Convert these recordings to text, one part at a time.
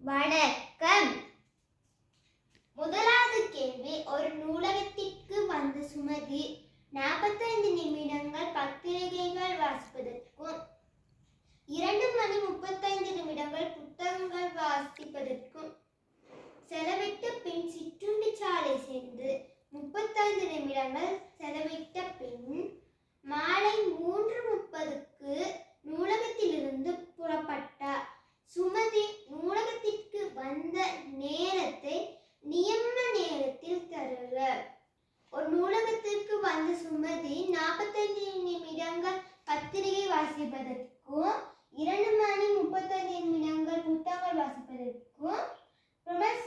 வணக்கம். முதலாவது கேள்வி. ஒரு நூலகத்திற்கு வந்த சுமதி 45 நிமிடங்கள் பத்திரிகைகள் வாசிப்பதற்கும் 2 மணி 35 நிமிடங்கள் புத்தகங்கள் வாசிப்பதற்கும் செலவிட்ட பின் சிற்றுண்டி சாலை சென்று 35 நிமிடங்கள் செலவிட்ட பின் மாலை 3:30க்கு நூலகத்திலிருந்து புறப்பட்டார். சுமதி நூலகத்திற்கு வந்த நேரத்தை நியம நேரத்தில் தருக. ஒரு நூலகத்திற்கு வந்த சுமதி 45 நிமிடங்கள் பத்திரிகை வாசிப்பதற்கும் 2 மணி 35 நிமிடங்கள் புத்தகங்கள் வாசிப்பதற்கும்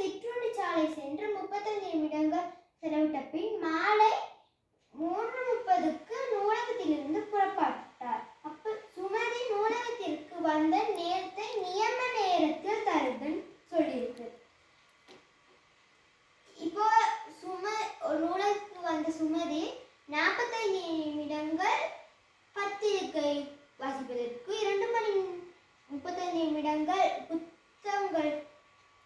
சிற்றுண்டி சாலை சென்று 35 நிமிடங்கள் செலவிட்ட பின் மாலை 3:30க்கு நூலகத்திலிருந்து புறப்பட்டார். அப்ப சுமதி நூலகத்திற்கு வந்த நேரத்தை நியம நேரத்தில் தருகன்னு சொல்லியிருக்கு. இப்போ நூலகத்துக்கு வந்த சுமதி 45 நிமிடங்கள் பத்திரிகை வாசிப்பதற்கு 2 மணி 35 நிமிடங்கள்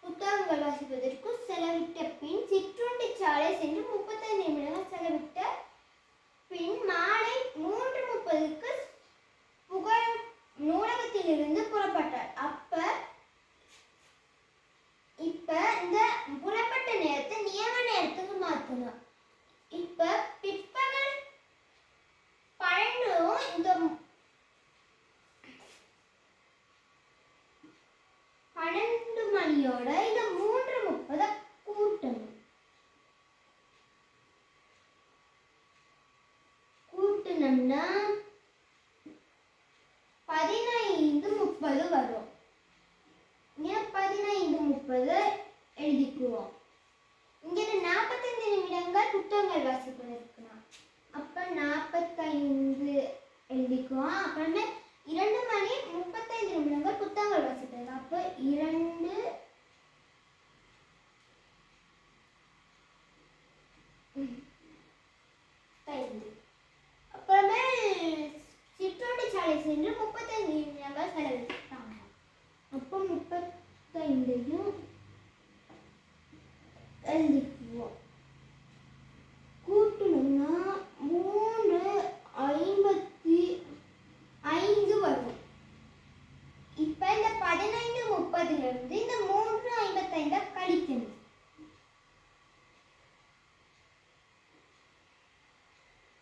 புத்தகங்கள் வாசிப்பதற்கு செலவிட்ட பின் சிற்றுண்டி சாலை சென்று 35 நிமிடங்கள் செலவிட்ட பின் மாலை 3:30க்கு நூலகத்திலிருந்து புறப்பட்டார். இப்ப இந்த புறப்பட்ட நேரத்தை நியம நேரத்துக்கு மாத்தணும். இப்ப பிற்பகல் 12 இந்த 12 மணியோட இந்த 3:30 கூட்டணும்னா 15:30 வரும். 15:30 எழுதிக்குவோம். இங்க 45 நிமிடங்கள் புத்தகங்கள் வாசிப்பதற்குனா அப்ப 45 எழுதிக்குவோம். அப்புறமே 2 மணி 35 நிமிடங்கள் புத்தகங்கள் வாசிப்பது. அப்ப 2 அப்புறமே சிற்றுண்டி சாலை சென்று 35 நிமிடங்கள் செலவிட்டாங்க. அப்போ 35 எழுதிக்குவோம். கூட்டணும்னா 3:55 வரும். இப்ப இந்த 15:30 இருந்து இந்த 3:55 கழிக்கணும்.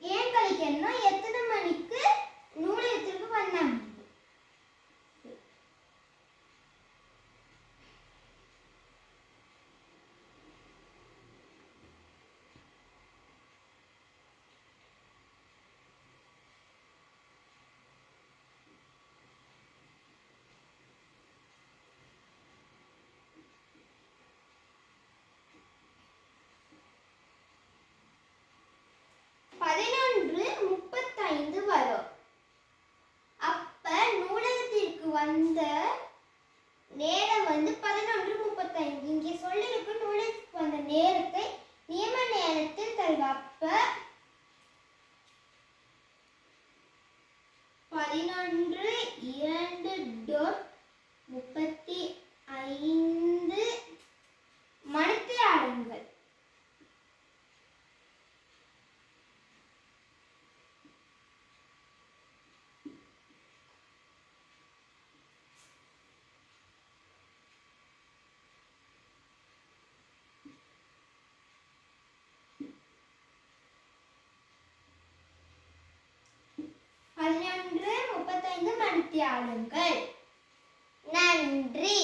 ஏன் கழிக்கணும்னா எத்தனை மணிக்கு நூலகத்திற்கு வந்தாங்க. 11:35 வரும். அப்ப நூலகத்திற்கு வந்த நேரம் 11:35. இங்கே சொல்லிருக்கு நூலகத்துக்கு வந்த நேரத்தை நியம நேரத்தில் தருக. அப்ப 11:02:35 மணித்தியாலங்கள். நன்றி.